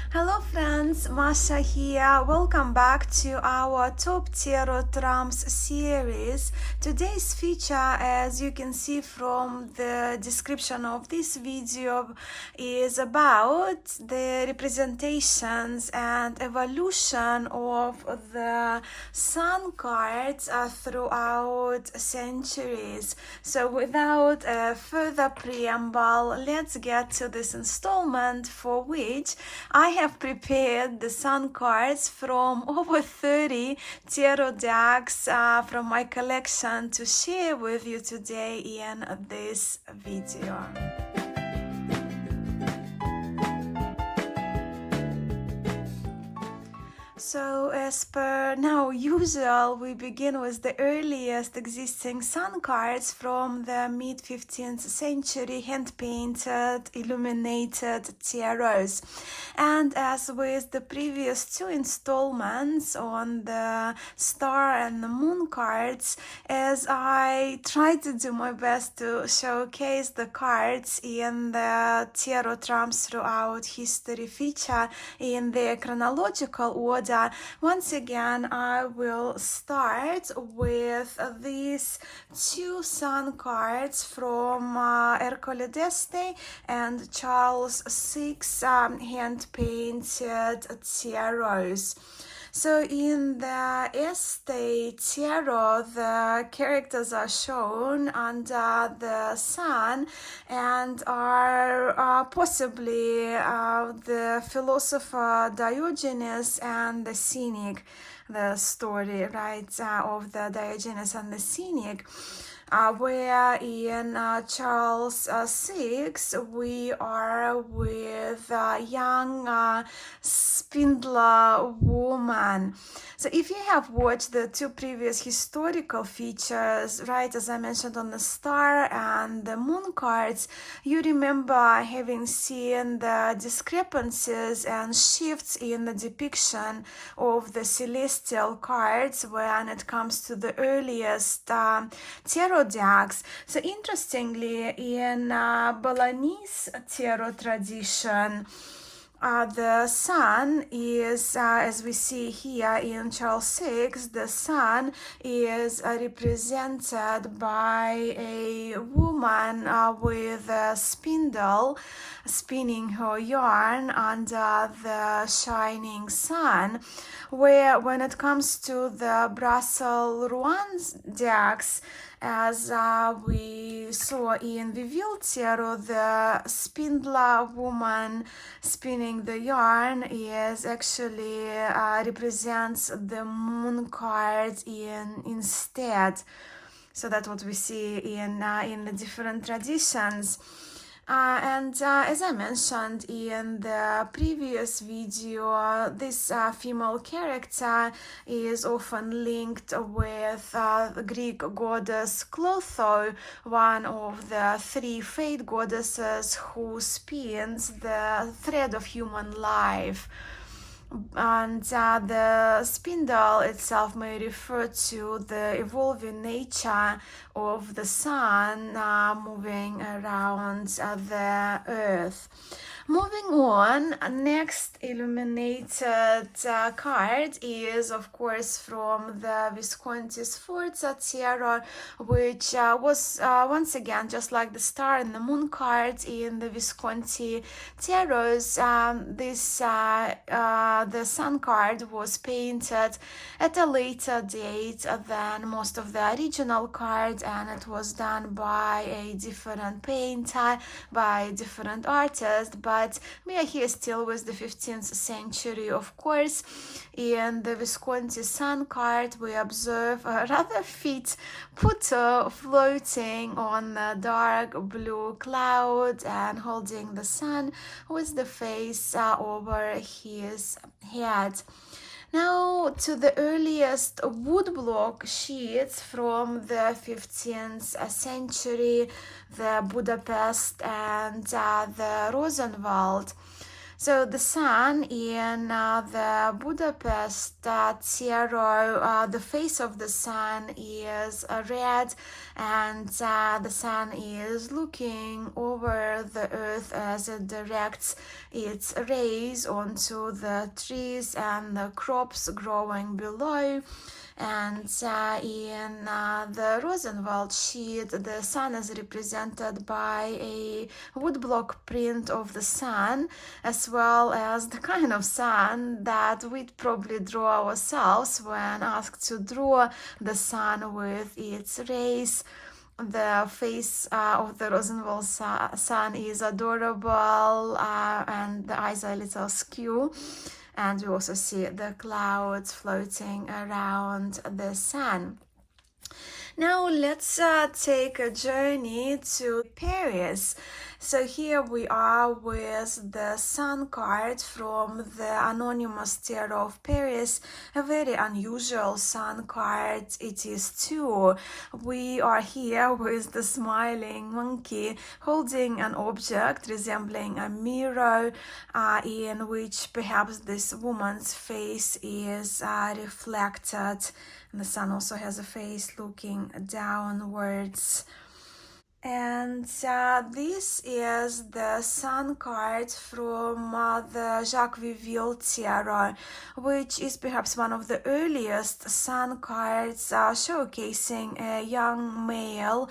Hello friends, Mascha here. Welcome back to our Top Tarot Trumps series. Today's feature, as you can see from the description of this video, is about the representations and evolution of the sun cards throughout centuries. So without further preamble, let's get to this installment, for which I have prepared the sun cards from over 30 tarot decks from my collection to share with you today in this video. So as per now usual, we begin with the earliest existing sun cards from the mid-15th century, hand-painted, illuminated tarots. And as with the previous two installments on the star and the moon cards, as I try to do my best to showcase the cards in the tarot trumps throughout history feature in their chronological order, once again I will start with these two sun cards from Ercole d'Este and Charles VI hand-painted tarots. So in the Este tarot, the characters are shown under the sun and are possibly the philosopher Diogenes and the cynic, the story, right, of the Diogenes and the cynic. Where in Charles VI we are with a young spindler woman. So if you have watched the two previous historical features, right, as I mentioned on the star and the moon cards, you remember having seen the discrepancies and shifts in the depiction of the celestial cards when it comes to the earliest tarot decks. So interestingly, in Balinese tarot tradition, the sun is, as we see here in Charles VI, the sun is represented by a woman with a spindle spinning her yarn under the shining sun, where when it comes to the Brussels Rouen decks, as we saw in Revealed Tarot, the spindler woman spinning the yarn is actually represents the moon card instead. So that's what we see in the different traditions. And as I mentioned in the previous video, this female character is often linked with the Greek goddess Clotho, one of the three fate goddesses who spins the thread of human life. And the spindle itself may refer to the evolving nature of the sun moving around the earth. Moving on, next illuminated card is, of course, from the Visconti Sforza tarot, which was once again just like the star and the moon cards in the Visconti tarots. The sun card was painted at a later date than most of the original cards, and it was done by a different painter, by a different artist, but we are here still with the 15th century, of course. In the Visconti sun card, we observe a rather fit Puto floating on a dark blue cloud and holding the sun with the face over his head. Now to the earliest woodblock sheets from the 15th century, the Budapest and the Rosenwald. So the sun in the Budapest tarot, the face of the sun is red, and the sun is looking over the earth as it directs its rays onto the trees and the crops growing below. And in the Rosenwald sheet, the sun is represented by a woodblock print of the sun, as well as the kind of sun that we'd probably draw ourselves when asked to draw the sun with its rays. The face of the Rosenwald sun is adorable, and the eyes are a little skew. And we also see the clouds floating around the sun. Now let's take a journey to Paris. So here we are with the Sun card from the Anonymous Tarot of Paris, a very unusual Sun card. It is too. We are here with the smiling monkey holding an object resembling a mirror, in which perhaps this woman's face is reflected. And the sun also has a face looking downwards. And this is the Sun card from the Jacques Viville Tarot, which is perhaps one of the earliest Sun cards, showcasing a young male,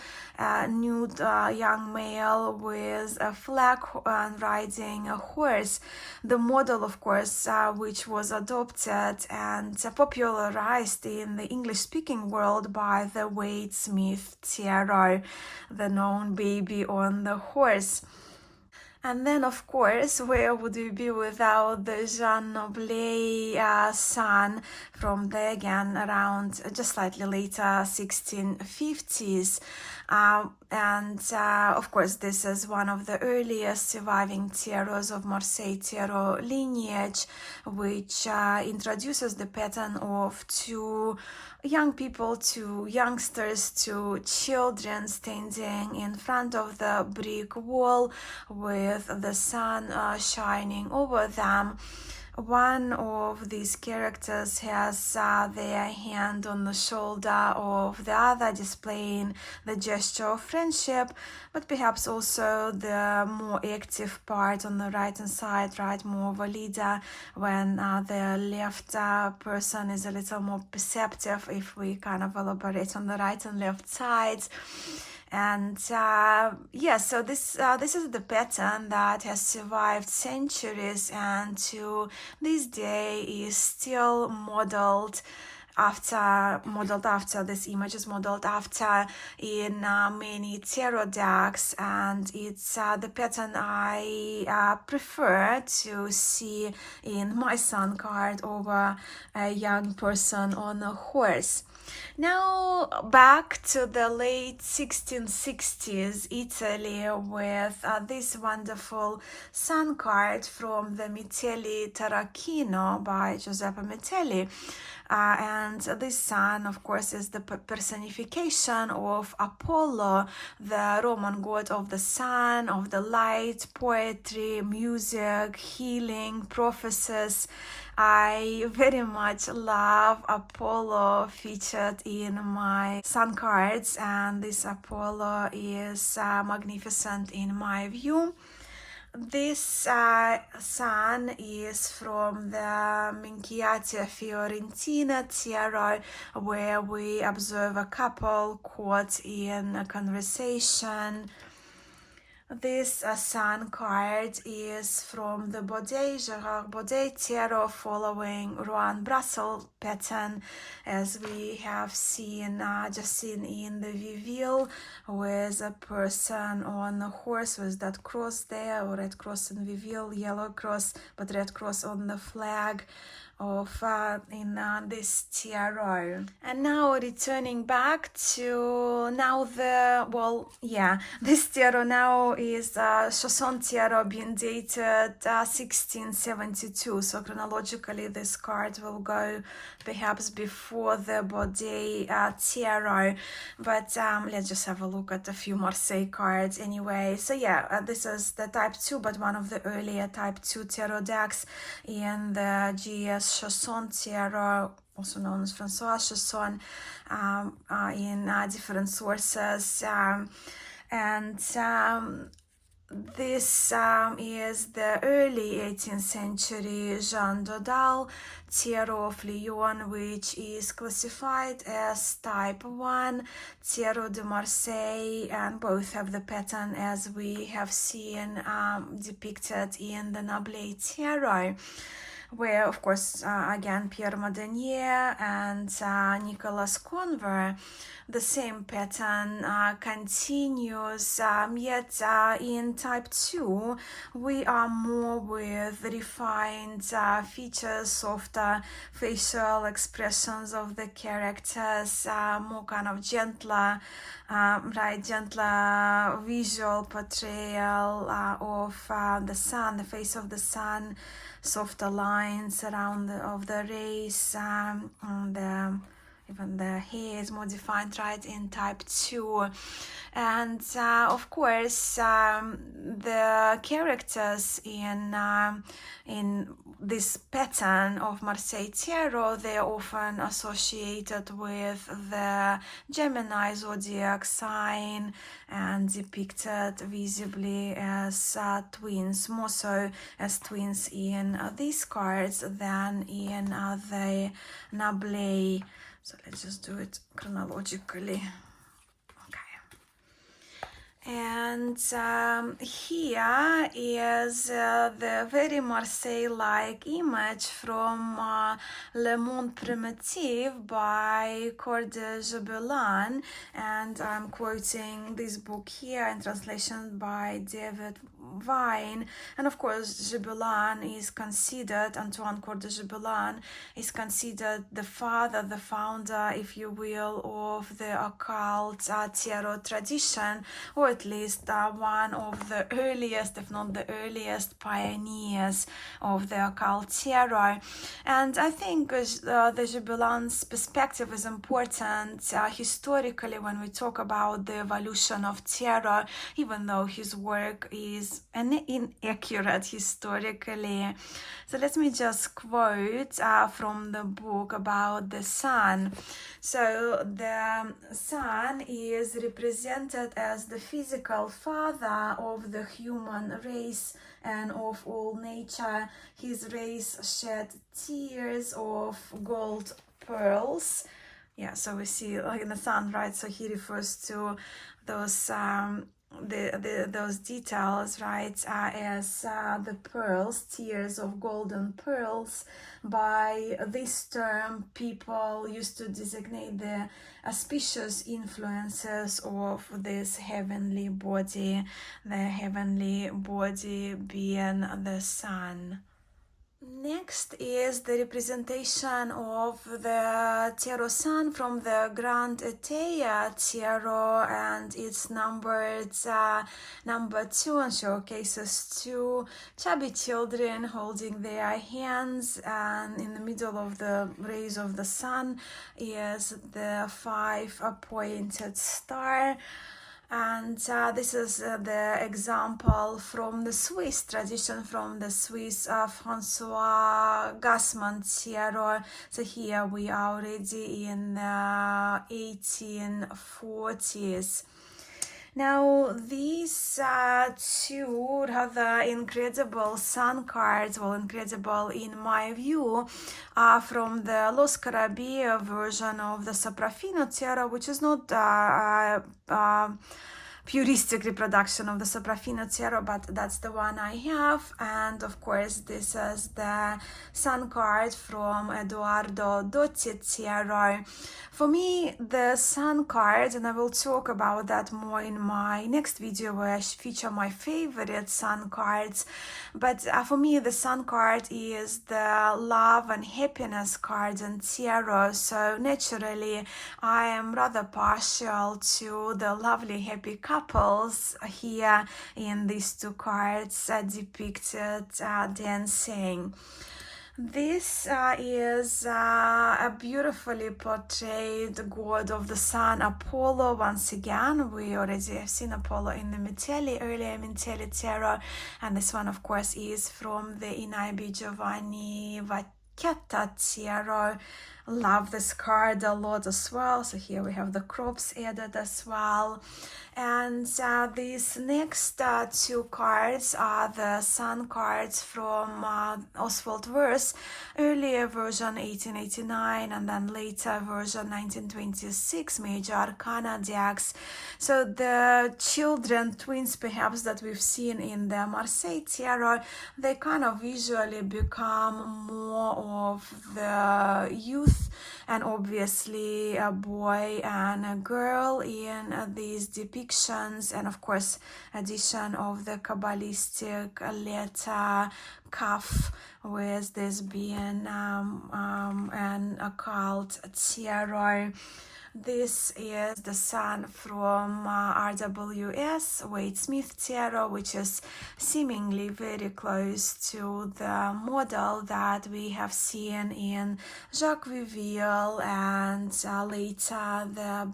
nude young male with a flag and riding a horse. The model, of course, which was adopted and popularized in the English-speaking world by the Wade Smith Tarot, the known baby on the horse. And then, of course, where would we be without the Jean Noblet sun from the, again, around just slightly later 1650s. Of course, this is one of the earliest surviving tarots of Marseille tarot lineage, which introduces the pattern of two young people, two youngsters, two children standing in front of the brick wall with the sun shining over them. One of these characters has their hand on the shoulder of the other, displaying the gesture of friendship, but perhaps also the more active part on the right hand side, right, more of a leader, when the left person is a little more perceptive, if we kind of elaborate on the right and left sides. And so this is the pattern that has survived centuries and to this day is still modeled after. This image is modeled after in many tarot decks, and it's the pattern I prefer to see in my Sun card over a young person on a horse. Now back to the late 1660s Italy with this wonderful Sun card from the Metelli Tarocchino by Giuseppe Metelli. And this sun, of course, is the personification of Apollo, the Roman god of the sun, of the light, poetry, music, healing, prophecies. I very much love Apollo featured in my Sun cards, and this Apollo is magnificent in my view. This sun is from the Minchiati Fiorentina tarot, where we observe a couple caught in a conversation. This Sun card is from the Gerard Baudet tarot, following Rowan Brussels pattern, as we have just seen in the Viville, with a person on a horse with that cross there, or red cross in Viville, yellow cross, but red cross on the flag. of in this tarot. And now returning back to this tarot now is Chausson tarot being dated 1672. So chronologically, this card will go perhaps before the Baudet tarot. But let's just have a look at a few Marseille cards anyway. So yeah, this is the type 2, but one of the earlier type 2 tarot decks in the GS Chausson tarot, also known as Francois Chausson, in different sources. This is the early 18th century Jean Dodal Tarot of Lyon, which is classified as type 1 Tarot de Marseille, and both have the pattern as we have seen depicted in the Nablet Tarot, where, of course, again, Pierre Madenier and Nicolas Conver, the same pattern continues, yet in type 2, we are more with refined features, softer facial expressions of the characters, more kind of gentler visual portrayal of the sun, the face of the sun, softer lines around of the rays, even the hair is more defined, right, in type 2. And of course, the characters in this pattern of Marseille Tarot, they are often associated with the Gemini zodiac sign and depicted visibly as twins, more so as twins in these cards than in the Nablet. So let's just do it chronologically. And here is the very Marseille-like image from Le Monde Primitif by Coeur de Gibelin, and I'm quoting this book here in translation by David Vine. And of course, Gibelin is considered, Antoine Coeur de Gibelin is considered the father, the founder, if you will, of the occult tarot tradition, or at least one of the earliest, if not the earliest, pioneers of the occult tarot. And I think the Gibelin's perspective is important historically when we talk about the evolution of tarot, even though his work is inaccurate historically. So let me just quote from the book about the sun. So the sun is represented as the physical father of the human race and of all nature. His race shed tears of gold pearls. Yeah, so we see like in the sun, right? So he refers to those those details, right, as the pearls, tears of golden pearls. By this term, people used to designate the auspicious influences of this heavenly body, the heavenly body being the sun. Next is the representation of the tarot sun from the Grand Eteia tarot, and it's numbered number 2 and showcases 2 chubby children holding their hands, and in the middle of the rays of the sun is the 5-pointed star. And this is the example from the Swiss tradition, from the Swiss Francois Gassman tarot. So here we are already in the 1840s. Now, these two rather incredible sun cards, well, incredible in my view, are from the Lo Scarabeo version of the Sopraffino tarot, which is not puristic reproduction of the sopraffino tarot, but that's the one I have. And of course, this is the Sun card from Edoardo Dotti tarot. For me, the Sun card, and I will talk about that more in my next video where I feature my favorite Sun cards, but for me the Sun card is the love and happiness card in tarot, so naturally I am rather partial to the lovely happy couples here in these two cards depicted dancing. This is a beautifully portrayed god of the sun, Apollo. Once again, we already have seen Apollo in the Metelli, earlier Metelli tarot, and this one, of course, is from the Inaibi Giovanni Vacchetta tarot. Love this card a lot as well. So here we have the crops added as well. And these next two cards are the Sun cards from Oswald Verse, earlier version 1889 and then later version 1926, Major Arcana decks. So the children, twins perhaps, that we've seen in the Marseille tarot, they kind of visually become more of the youth, and obviously a boy and a girl in these depictions, and of course addition of the Kabbalistic letter Kaf, with this being an occult tarot. This is the Sun from RWS Wade Smith tarot, which is seemingly very close to the model that we have seen in Jacques Viville and later the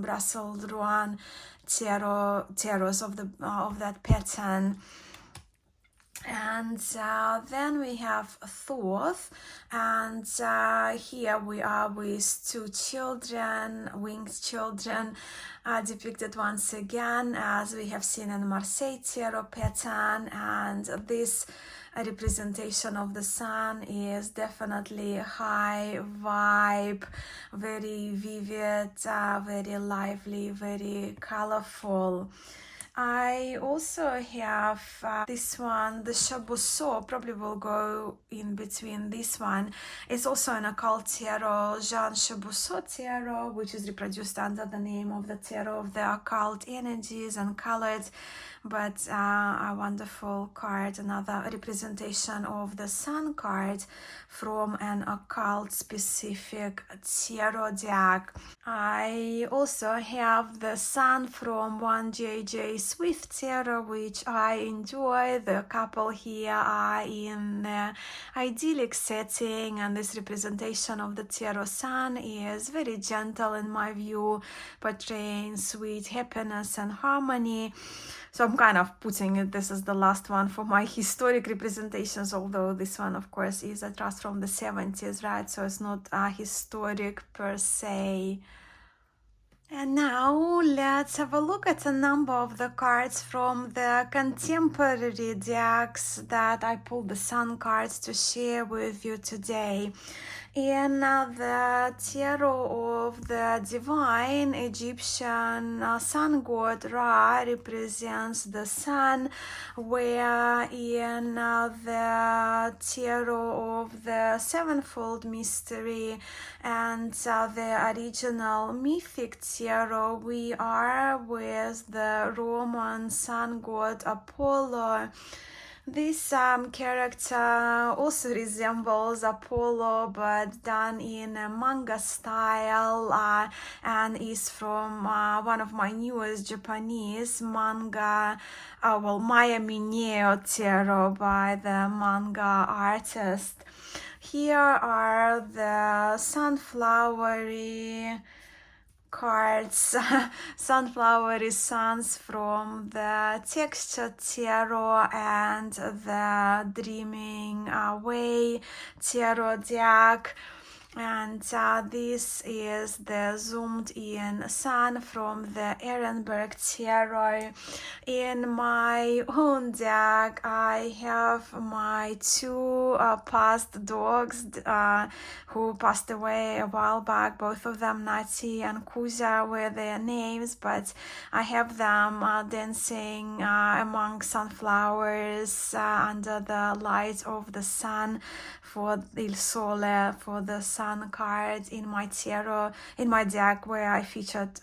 Brussels Rouen tarots of that pattern. And then we have Thoth, and here we are with two children, winged children, depicted once again as we have seen in Marseille tarot pattern. And this representation of the sun is definitely high vibe, very vivid, very lively, very colorful. I also have this one, the Chabousseau, probably will go in between this one. It's also an occult tarot, Jean Chabousseau tarot, which is reproduced under the name of the tarot of the occult energies and colored, but a wonderful card, another representation of the Sun card from an occult specific tarot deck. I also have the Sun from one J.J. Swift tarot, which I enjoy. The couple here are in an idyllic setting, and this representation of the tarot Sun is very gentle in my view, portraying sweet happiness and harmony. So I'm kind of putting it, this is the last one for my historic representations, although this one, of course, is a trust from the 70s, right? So it's not historic per se. And now let's have a look at a number of the cards from the contemporary decks that I pulled the Sun cards to share with you today. In the tarot of the divine Egyptian sun god Ra represents the sun, where in the tarot of the sevenfold mystery and the original mythic tarot, we are with the Roman sun god Apollo. This character also resembles Apollo, but done in a manga style, and is from one of my newest Japanese manga, Maya Mineo tarot by the manga artist. Here are the sunflowery cards, sunflowery suns from the texture tarot and the dreaming away tarot deck. And this is the zoomed in sun from the Ehrenberg Tarot. In my own deck, I have my two past dogs who passed away a while back. Both of them, Nati and Kuza, were their names, but I have them dancing among sunflowers under the light of the sun for Il Sole, for the sun card in my tarot, in my deck, where I featured,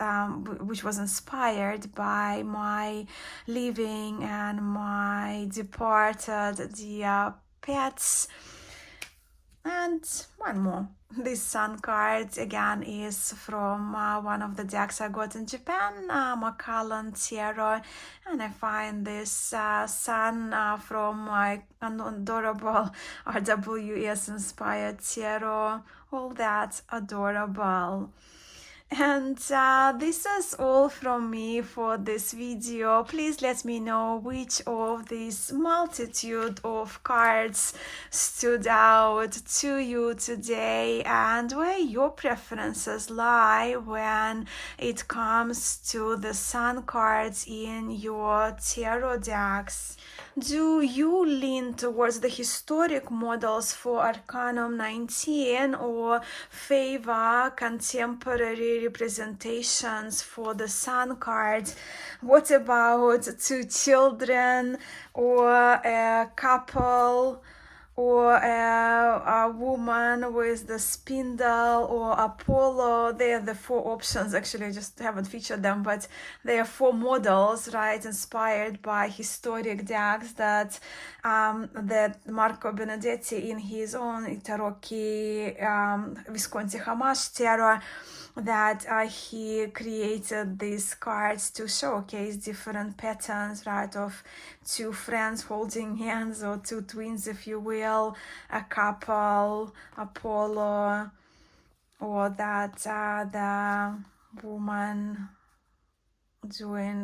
which was inspired by my living and my departed dear pets. And one more. This sun card again is from one of the decks I got in Japan, Macallan Tarot, and I find this sun from my adorable RWS inspired tarot, all that adorable. And this is all from me for this video. Please let me know which of these multitude of cards stood out to you today and where your preferences lie when it comes to the sun cards in your tarot decks. Do you lean towards the historic models for Arcanum 19 or favor contemporary representations for the sun cards? What about two children or a couple? Or a woman with the spindle, or Apollo? They are the four options. Actually, I just haven't featured them, but they are four models, right, inspired by historic decks that Marco Benedetti in his own Tarocchi Visconti Hamash Tarot, that he created these cards to showcase different patterns, right, of two friends holding hands, or two twins, if you will, a couple, Apollo, or that the woman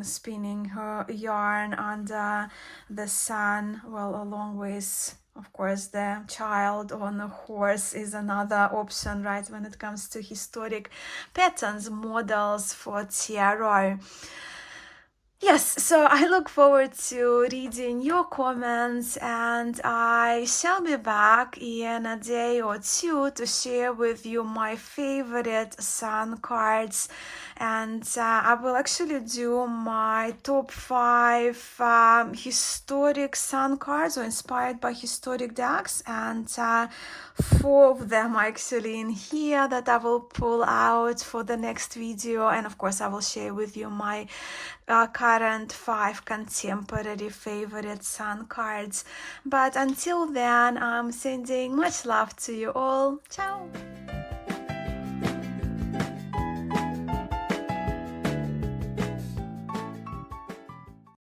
spinning her yarn under the sun, well, along with, of course, the child on a horse is another option, right, when it comes to historic patterns, models for tarot. Yes, so I look forward to reading your comments, and I shall be back in a day or two to share with you my favorite sun cards, and I will actually do my top 5 historic sun cards, or inspired by historic decks, and 4 of them are actually in here that I will pull out for the next video, and of course I will share with you my current 5 contemporary favorite sun cards. But until then, I'm sending much love to you all. Ciao!